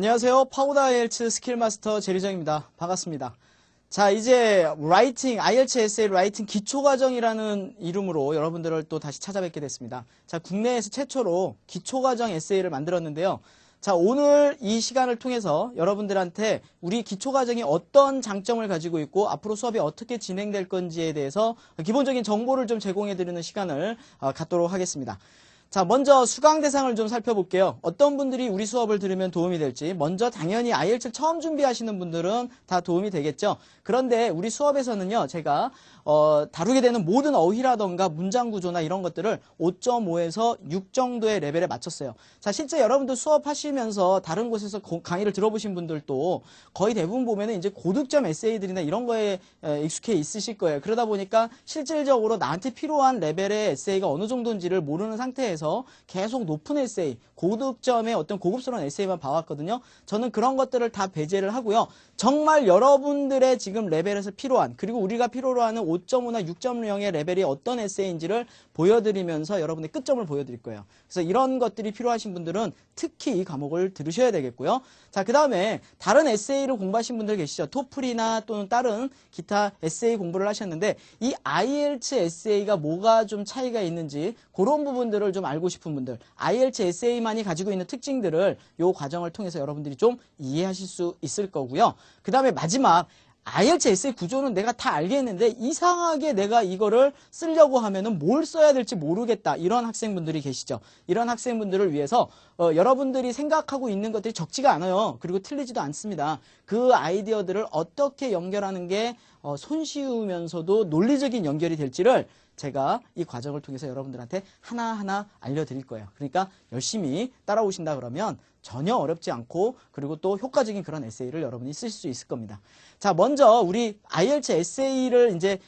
안녕하세요. 파고다 IELTS 스킬마스터 제리정입니다. 반갑습니다. 자, 이제 라이팅, IELTS 에세이 라이팅 기초과정이라는 이름으로 여러분들을 또 다시 찾아뵙게 됐습니다. 자, 국내에서 최초로 기초과정 에세이를 만들었는데요. 자, 오늘 이 시간을 통해서 여러분들한테 우리 기초과정이 어떤 장점을 가지고 있고 앞으로 수업이 어떻게 진행될 건지에 대해서 기본적인 정보를 좀 제공해드리는 시간을 갖도록 하겠습니다. 자, 먼저 수강 대상을 좀 살펴볼게요. 어떤 분들이 우리 수업을 들으면 도움이 될지. 먼저 당연히 IELTS 처음 준비하시는 분들은 다 도움이 되겠죠. 그런데 우리 수업에서는요, 제가 다루게 되는 모든 어휘라던가 문장 구조나 이런 것들을 5.5에서 6 정도의 레벨에 맞췄어요. 자, 실제 여러분들 수업하시면서 다른 곳에서 강의를 들어보신 분들도 거의 대부분 보면은 이제 고득점 에세이들이나 이런 거에 익숙해 있으실 거예요. 그러다 보니까 실질적으로 나한테 필요한 레벨의 에세이가 어느 정도인지를 모르는 상태에서 계속 높은 에세이, 고득점의 어떤 고급스러운 에세이만 봐왔거든요. 저는 그런 것들을 다 배제를 하고요. 정말 여러분들의 지금 레벨에서 필요한, 그리고 우리가 필요로 하는 5.5나 6.0의 레벨이 어떤 에세이인지를 보여드리면서 여러분의 끝점을 보여드릴 거예요. 그래서 이런 것들이 필요하신 분들은 특히 이 과목을 들으셔야 되겠고요. 자, 그 다음에 다른 에세이를 공부하신 분들 계시죠. 토플이나 또는 다른 기타 에세이 공부를 하셨는데 이 IELTS 에세이가 뭐가 좀 차이가 있는지 그런 부분들을 좀 알고 싶은 분들, IELTS 에세이만이 가지고 있는 특징들을 이 과정을 통해서 여러분들이 좀 이해하실 수 있을 거고요. 그 다음에 마지막 IELTS 에세이 구조는 내가 다 알겠는데 이상하게 내가 이거를 쓰려고 하면은 뭘 써야 될지 모르겠다. 이런 학생분들이 계시죠. 이런 학생분들을 위해서 여러분들이 생각하고 있는 것들이 적지가 않아요. 그리고 틀리지도 않습니다. 그 아이디어들을 어떻게 연결하는 게 손쉬우면서도 논리적인 연결이 될지를 제가 이 과정을 통해서 여러분들한테 하나하나 알려드릴 거예요. 그러니까 열심히 따라오신다 그러면 전혀 어렵지 않고 그리고 또 효과적인 그런 에세이를 여러분이 쓰실 수 있을 겁니다. 자, 먼저 우리 IELTS 에세이를 이제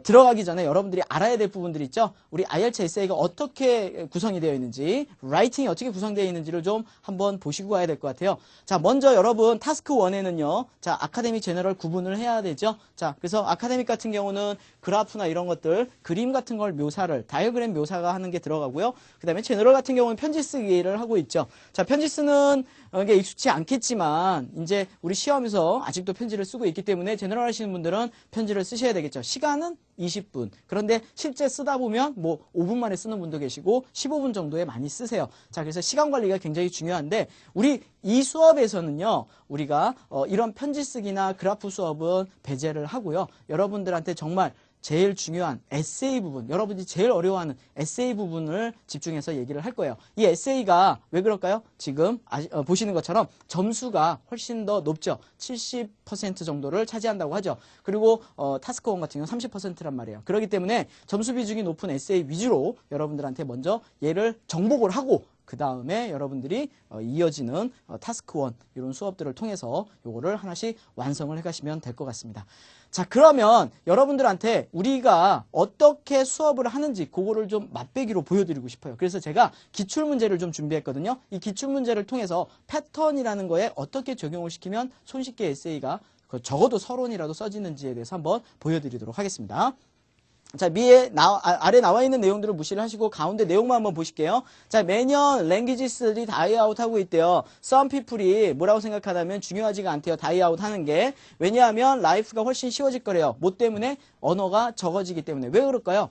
들어가기 전에 여러분들이 알아야 될 부분들이 있죠. 우리 IELTS 에세이가 어떻게 구성이 되어 있는지, 라이팅이 어떻게 구성되어 있는지를 좀 한번 보시고 가야 될 것 같아요. 자, 먼저 여러분 타스크 1에는요. 자, 아카데믹 제너럴 구분을 해야 되죠. 자, 그래서 아카데믹 같은 경우는 그래프나 이런 것들, 그림 같은 걸 묘사를, 다이어그램 묘사가 하는 게 들어가고요. 그 다음에 제너럴 같은 경우는 편지 쓰기를 하고 있죠. 자, 편지 쓰는 게 익숙치 않겠지만 이제 우리 시험에서 아직도 편지를 쓰고 있기 때문에 제너럴 하시는 분들은 편지를 쓰셔야 되겠죠. 시간은 20분. 그런데 실제 쓰다 보면 뭐 5분 만에 쓰는 분도 계시고 15분 정도에 많이 쓰세요. 자, 그래서 시간 관리가 굉장히 중요한데 우리 이 수업에서는요. 우리가 이런 편지 쓰기나 그래프 수업은 배제를 하고요. 여러분들한테 정말 제일 중요한 에세이 부분, 여러분이 제일 어려워하는 에세이 부분을 집중해서 얘기를 할 거예요. 이 에세이가 왜 그럴까요? 지금 보시는 것처럼 점수가 훨씬 더 높죠. 70% 정도를 차지한다고 하죠. 그리고 타스크 1 같은 경우는 30%란 말이에요. 그렇기 때문에 점수 비중이 높은 에세이 위주로 여러분들한테 먼저 얘를 정복을 하고 그 다음에 여러분들이 이어지는 타스크 1 이런 수업들을 통해서 요거를 하나씩 완성을 해가시면 될 것 같습니다. 자, 그러면 여러분들한테 우리가 어떻게 수업을 하는지 그거를 좀 맛배기로 보여드리고 싶어요. 그래서 제가 기출문제를 좀 준비했거든요. 이 기출문제를 통해서 패턴이라는 거에 어떻게 적용을 시키면 손쉽게 에세이가 적어도 서론이라도 써지는지에 대해서 한번 보여드리도록 하겠습니다. 자, 아래 나와 있는 내용들을 무시를 하시고 가운데 내용만 한번 보실게요. 자, 매년 랭귀지스들이 다이아웃 하고 있대요. Some people이 뭐라고 생각하냐면 중요하지가 않대요. 다이아웃 하는 게. 왜냐하면 라이프가 훨씬 쉬워질 거래요. 뭐 때문에? 언어가 적어지기 때문에. 왜 그럴까요?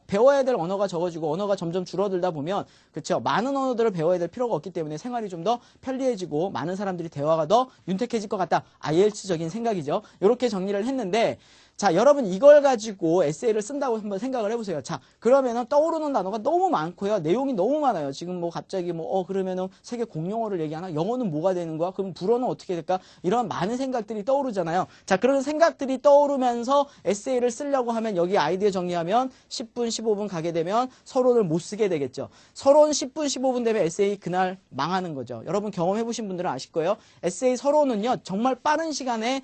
배워야 될 언어가 적어지고 언어가 점점 줄어들다 보면 그렇죠. 많은 언어들을 배워야 될 필요가 없기 때문에 생활이 좀 더 편리해지고 많은 사람들이 대화가 더 윤택해질 것 같다. IELTS적인 생각이죠. 이렇게 정리를 했는데 자, 여러분 이걸 가지고 에세이를 쓴다고 한번 생각을 해보세요. 자, 그러면은 떠오르는 단어가 너무 많고요. 내용이 너무 많아요. 지금 뭐 갑자기 그러면은 세계 공용어를 얘기하나? 영어는 뭐가 되는 거야? 그럼 불어는 어떻게 될까? 이런 많은 생각들이 떠오르잖아요. 자, 그런 생각들이 떠오르면서 에세이를 쓰려고 하면 여기 아이디어 정리하면 10분, 15분 가게 되면 서론을 못 쓰게 되겠죠. 서론 10분, 15분 되면 에세이 그날 망하는 거죠. 여러분 경험해보신 분들은 아실 거예요. 에세이 서론은요, 정말 빠른 시간에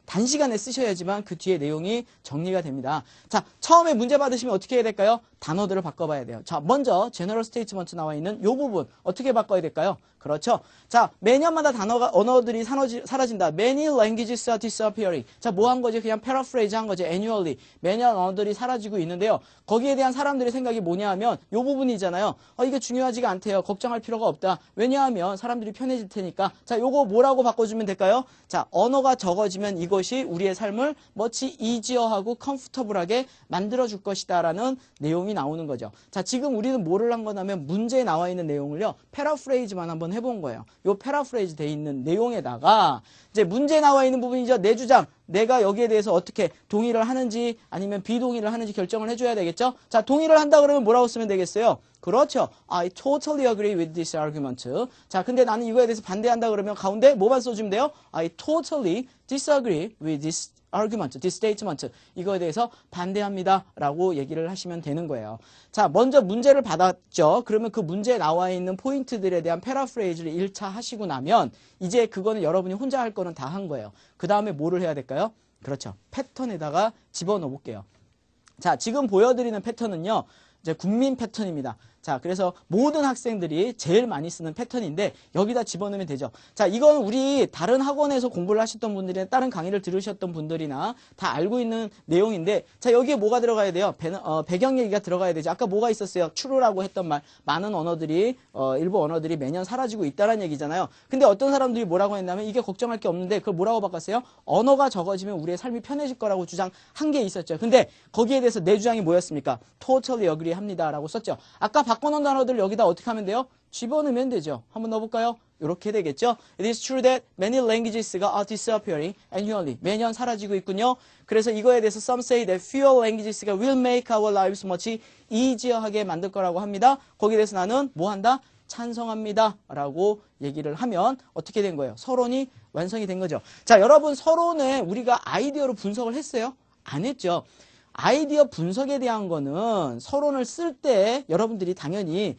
단시간에 쓰셔야지만 그 뒤에 내용이 정리가 됩니다. 자, 처음에 문제 받으시면 어떻게 해야 될까요? 단어들을 바꿔봐야 돼요. 자, 먼저 제너럴 스테이트먼트 나와 있는 이 부분 어떻게 바꿔야 될까요? 그렇죠. 자, 매년마다 언어들이 사라진다. Many languages are disappearing. 자, 뭐 한 거지? 그냥 paraphrase 한 거지. Annually. 매년 언어들이 사라지고 있는데요. 거기에 대한 사람들의 생각이 뭐냐 하면 요 부분이잖아요. 이게 중요하지가 않대요. 걱정할 필요가 없다. 왜냐하면 사람들이 편해질 테니까. 자, 요거 뭐라고 바꿔주면 될까요? 자, 언어가 적어지면 이것이 우리의 삶을 much easier하고 comfortable하게 만들어줄 것이다 라는 내용이 나오는 거죠. 자, 지금 우리는 뭐를 한 거냐면 문제에 나와 있는 내용을요. 패러프레이즈만 한번 해본 거예요. 요 패러프레이즈 돼 있는 내용에다가 이제 문제에 나와 있는 부분이죠. 내 주장. 내가 여기에 대해서 어떻게 동의를 하는지 아니면 비동의를 하는지 결정을 해줘야 되겠죠. 자, 동의를 한다 그러면 뭐라고 쓰면 되겠어요? 그렇죠. I totally agree with this argument. 자, 근데 나는 이거에 대해서 반대한다 그러면 가운데 뭐만 써주면 돼요? I totally disagree with this argument, this statement. 이거에 대해서 반대합니다 라고 얘기를 하시면 되는 거예요. 자, 먼저 문제를 받았죠. 그러면 그 문제에 나와 있는 포인트들에 대한 패러프레이즈를 1차 하시고 나면 이제 그거는 여러분이 혼자 할 거는 다 한 거예요. 그 다음에 뭐를 해야 될까요? 그렇죠. 패턴에다가 집어넣어 볼게요. 자, 지금 보여드리는 패턴은요. 이제 국민 패턴입니다. 자, 그래서 모든 학생들이 제일 많이 쓰는 패턴인데 여기다 집어넣으면 되죠. 자, 이건 우리 다른 학원에서 공부를 하셨던 분들이나 다른 강의를 들으셨던 분들이나 다 알고 있는 내용인데 자, 여기에 뭐가 들어가야 돼요? 배경 얘기가 들어가야 되죠. 아까 뭐가 있었어요? true라고 했던 말. 많은 언어들이 일부 언어들이 매년 사라지고 있다는 얘기잖아요. 근데 어떤 사람들이 뭐라고 했냐면 이게 걱정할 게 없는데 그걸 뭐라고 바꿨어요? 언어가 적어지면 우리의 삶이 편해질 거라고 주장한 게 있었죠. 근데 거기에 대해서 내 주장이 뭐였습니까? totally agree 합니다라고 썼죠. 아까 바꿔놓은 단어들 여기다 어떻게 하면 돼요? 집어넣으면 되죠. 한번 넣어볼까요? 이렇게 되겠죠. It is true that many languages가 are disappearing annually. 매년 사라지고 있군요. 그래서 이거에 대해서 some say that fewer languages가 will make our lives much easier하게 만들 거라고 합니다. 거기에 대해서 나는 뭐 한다? 찬성합니다. 라고 얘기를 하면 어떻게 된 거예요? 서론이 완성이 된 거죠. 자, 여러분 서론에 우리가 아이디어로 분석을 했어요? 안 했죠. 아이디어 분석에 대한 거는 서론을 쓸 때 여러분들이 당연히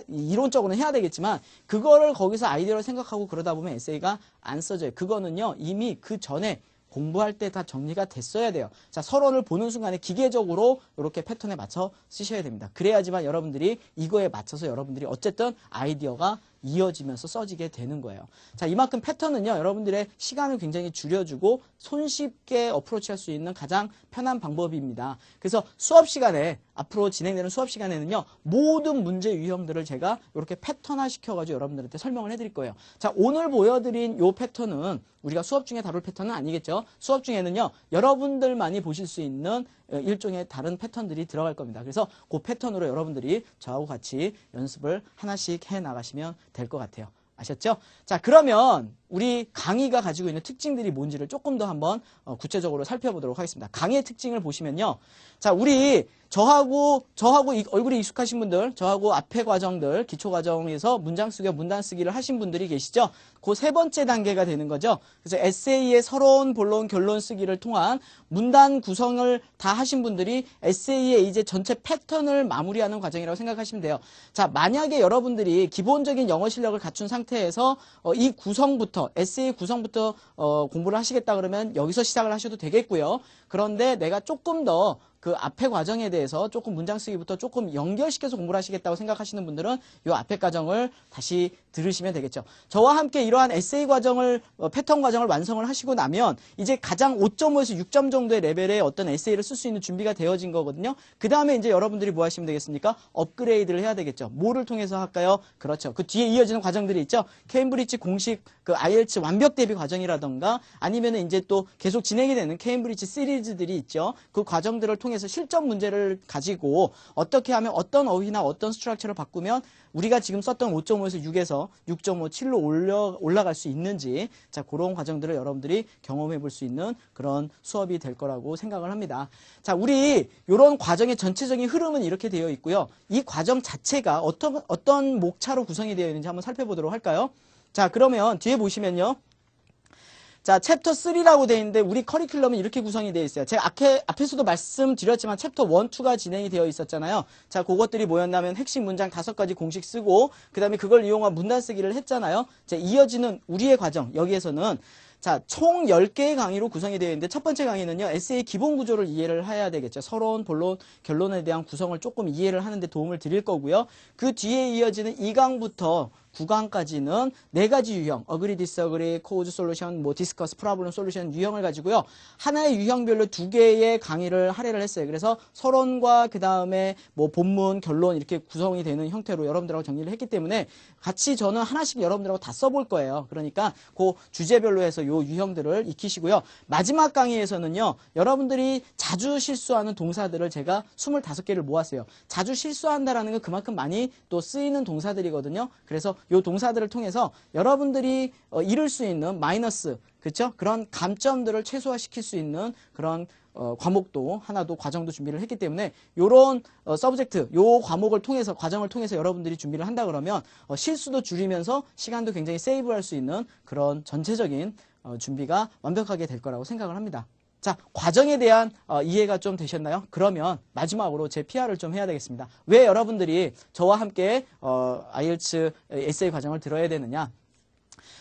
이론적으로는 해야 되겠지만 그거를 거기서 아이디어를 생각하고 그러다 보면 에세이가 안 써져요. 그거는요 이미 그 전에 공부할 때 다 정리가 됐어야 돼요. 자, 서론을 보는 순간에 기계적으로 이렇게 패턴에 맞춰 쓰셔야 됩니다. 그래야지만 여러분들이 이거에 맞춰서 여러분들이 어쨌든 아이디어가 이어지면서 써지게 되는 거예요. 자, 이만큼 패턴은요, 여러분들의 시간을 굉장히 줄여주고 손쉽게 어프로치할 수 있는 가장 편한 방법입니다. 그래서 수업 시간에, 앞으로 진행되는 수업 시간에는요, 모든 문제 유형들을 제가 이렇게 패턴화 시켜가지고 여러분들한테 설명을 해드릴 거예요. 자, 오늘 보여드린 요 패턴은 우리가 수업 중에 다룰 패턴은 아니겠죠? 수업 중에는요, 여러분들만이 보실 수 있는 일종의 다른 패턴들이 들어갈 겁니다. 그래서 그 패턴으로 여러분들이 저하고 같이 연습을 하나씩 해 나가시면 될 것 같아요. 아셨죠? 자, 그러면 우리 강의가 가지고 있는 특징들이 뭔지를 조금 더 한번 구체적으로 살펴보도록 하겠습니다. 강의의 특징을 보시면요. 자, 우리 저하고 얼굴이 익숙하신 분들, 저하고 앞에 과정들, 기초 과정에서 문장 쓰기와 문단 쓰기를 하신 분들이 계시죠? 그 세 번째 단계가 되는 거죠. 그래서 에세이의 서론, 본론, 결론 쓰기를 통한 문단 구성을 다 하신 분들이 에세이의 이제 전체 패턴을 마무리하는 과정이라고 생각하시면 돼요. 자, 만약에 여러분들이 기본적인 영어 실력을 갖춘 상태에서 이 구성부터, 에세이 구성부터 공부를 하시겠다 그러면 여기서 시작을 하셔도 되겠고요. 그런데 내가 조금 더 그 앞에 과정에 대해서 조금 문장 쓰기부터 조금 연결시켜서 공부를 하시겠다고 생각하시는 분들은 이 앞에 과정을 다시 들으시면 되겠죠. 저와 함께 이러한 에세이 과정을, 패턴 과정을 완성을 하시고 나면 이제 가장 5.5에서 6점 정도의 레벨의 어떤 에세이를 쓸 수 있는 준비가 되어진 거거든요. 그 다음에 이제 여러분들이 뭐 하시면 되겠습니까? 업그레이드를 해야 되겠죠. 뭐를 통해서 할까요? 그렇죠. 그 뒤에 이어지는 과정들이 있죠. 케임브리지 공식 그 IELTS 완벽 대비 과정이라던가 아니면은 이제 또 계속 진행이 되는 케임브리지 시리즈들이 있죠. 그 과정들을 통해서 실전 문제를 가지고 어떻게 하면 어떤 어휘나 어떤 스트럭처를 바꾸면 우리가 지금 썼던 5.5에서 6에서 6.5, 7로 올라갈 수 있는지 자, 그런 과정들을 여러분들이 경험해 볼 수 있는 그런 수업이 될 거라고 생각을 합니다. 자, 우리 이런 과정의 전체적인 흐름은 이렇게 되어 있고요. 이 과정 자체가 어떤 목차로 구성이 되어 있는지 한번 살펴보도록 할까요? 자, 그러면 뒤에 보시면요. 자, 챕터 3라고 되어 있는데 우리 커리큘럼은 이렇게 구성이 되어 있어요. 제가 앞에서도 말씀드렸지만 챕터 1, 2가 진행이 되어 있었잖아요. 자, 그것들이 뭐였냐면 핵심 문장 5가지 공식 쓰고 그 다음에 그걸 이용한 문단 쓰기를 했잖아요. 자, 이어지는 우리의 과정 여기에서는 자, 총 10개의 강의로 구성이 되어 있는데 첫 번째 강의는요. 에세이 기본 구조를 이해를 해야 되겠죠. 서론, 본론, 결론에 대한 구성을 조금 이해를 하는 데 도움을 드릴 거고요. 그 뒤에 이어지는 2강부터 9강까지는 4가지 유형, agree, disagree, cause solution, 뭐 discuss, problem, solution 유형을 가지고요. 하나의 유형별로 2개의 강의를 할애를 했어요. 그래서 서론과 그 다음에 뭐 본문, 결론 이렇게 구성이 되는 형태로 여러분들하고 정리를 했기 때문에 같이 저는 하나씩 여러분들하고 다 써볼 거예요. 그러니까 그 주제별로 해서 요 유형들을 익히시고요. 마지막 강의에서는요. 여러분들이 자주 실수하는 동사들을 제가 25개를 모았어요. 자주 실수한다라는 건 그만큼 많이 또 쓰이는 동사들이거든요. 그래서 요 동사들을 통해서 여러분들이 잃을 수 있는 마이너스, 그렇죠? 그런 감점들을 최소화시킬 수 있는 그런 과목도 하나도 과정도 준비를 했기 때문에 요런 서브젝트, 요 과목을 통해서 과정을 통해서 여러분들이 준비를 한다 그러면 실수도 줄이면서 시간도 굉장히 세이브할 수 있는 그런 전체적인 준비가 완벽하게 될 거라고 생각을 합니다. 자, 과정에 대한 이해가 좀 되셨나요? 그러면 마지막으로 제 PR을 좀 해야 되겠습니다. 왜 여러분들이 저와 함께 IELTS 에세이 과정을 들어야 되느냐?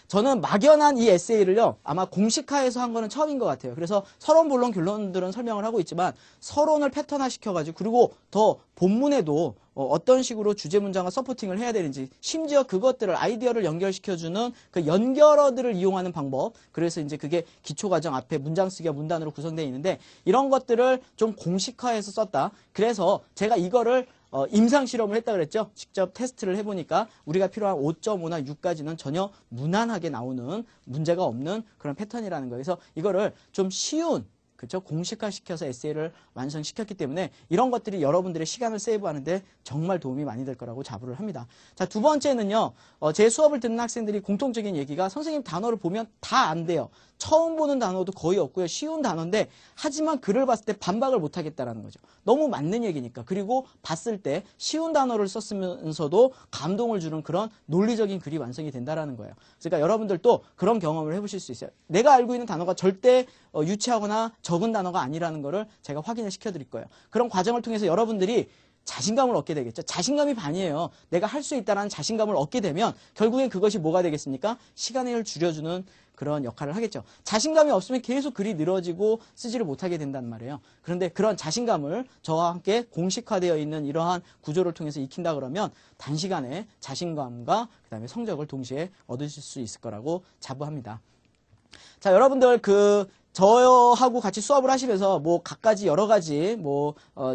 저는 막연한 이 에세이를요, 아마 공식화해서 한 거는 처음인 것 같아요. 그래서 서론, 본론, 결론들은 설명을 하고 있지만 서론을 패턴화 시켜가지고 그리고 더 본문에도 어떤 식으로 주제 문장과 서포팅을 해야 되는지 심지어 그것들을 아이디어를 연결시켜주는 그 연결어들을 이용하는 방법, 그래서 이제 그게 기초과정 앞에 문장 쓰기와 문단으로 구성되어 있는데 이런 것들을 좀 공식화해서 썼다. 그래서 제가 이거를 임상 실험을 했다 그랬죠. 직접 테스트를 해보니까 우리가 필요한 5.5나 6까지는 전혀 무난하게 나오는 문제가 없는 그런 패턴이라는 거예요. 그래서 이거를 좀 쉬운, 그렇죠? 공식화시켜서 에세이를 완성시켰기 때문에 이런 것들이 여러분들의 시간을 세이브하는데 정말 도움이 많이 될 거라고 자부를 합니다. 자, 두 번째는요. 제 수업을 듣는 학생들이 공통적인 얘기가 선생님 단어를 보면 다 안 돼요. 처음 보는 단어도 거의 없고요. 쉬운 단어인데 하지만 글을 봤을 때 반박을 못 하겠다라는 거죠. 너무 맞는 얘기니까. 그리고 봤을 때 쉬운 단어를 썼으면서도 감동을 주는 그런 논리적인 글이 완성이 된다라는 거예요. 그러니까 여러분들도 그런 경험을 해보실 수 있어요. 내가 알고 있는 단어가 절대 유치하거나 적은 단어가 아니라는 거를 제가 확인을 시켜드릴 거예요. 그런 과정을 통해서 여러분들이 자신감을 얻게 되겠죠. 자신감이 반이에요. 내가 할 수 있다는 자신감을 얻게 되면 결국엔 그것이 뭐가 되겠습니까? 시간을 줄여주는 그런 역할을 하겠죠. 자신감이 없으면 계속 글이 늘어지고 쓰지를 못하게 된단 말이에요. 그런데 그런 자신감을 저와 함께 공식화되어 있는 이러한 구조를 통해서 익힌다 그러면 단시간에 자신감과 그다음에 성적을 동시에 얻으실 수 있을 거라고 자부합니다. 자, 여러분들 저하고 같이 수업을 하시면서 뭐 갖가지 여러 가지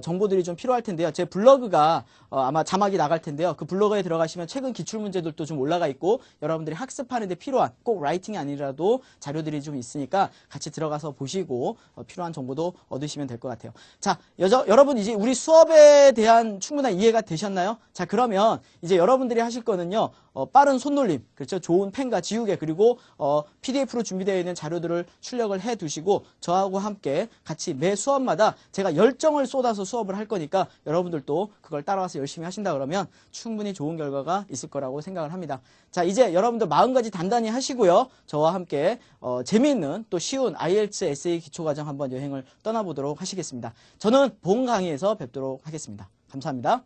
정보들이 좀 필요할 텐데요. 제 블로그가 아마 자막이 나갈 텐데요. 그 블로그에 들어가시면 최근 기출 문제들도 좀 올라가 있고 여러분들이 학습하는 데 필요한 꼭 라이팅이 아니라도 자료들이 좀 있으니까 같이 들어가서 보시고 필요한 정보도 얻으시면 될 것 같아요. 자, 여러분 이제 우리 수업에 대한 충분한 이해가 되셨나요? 자, 그러면 이제 여러분들이 하실 거는요. 빠른 손놀림, 그렇죠? 좋은 펜과 지우개 그리고 PDF로 준비되어 있는 자료들을 출력을 해 두시고 저하고 함께 같이 매 수업마다 제가 열정을 쏟아서 수업을 할 거니까 여러분들도 그걸 따라와서 열심히 하신다 그러면 충분히 좋은 결과가 있을 거라고 생각을 합니다. 자, 이제 여러분들 마음가짐 단단히 하시고요. 저와 함께 재미있는 또 쉬운 IELTS 에세이 기초과정 한번 여행을 떠나보도록 하시겠습니다. 저는 본 강의에서 뵙도록 하겠습니다. 감사합니다.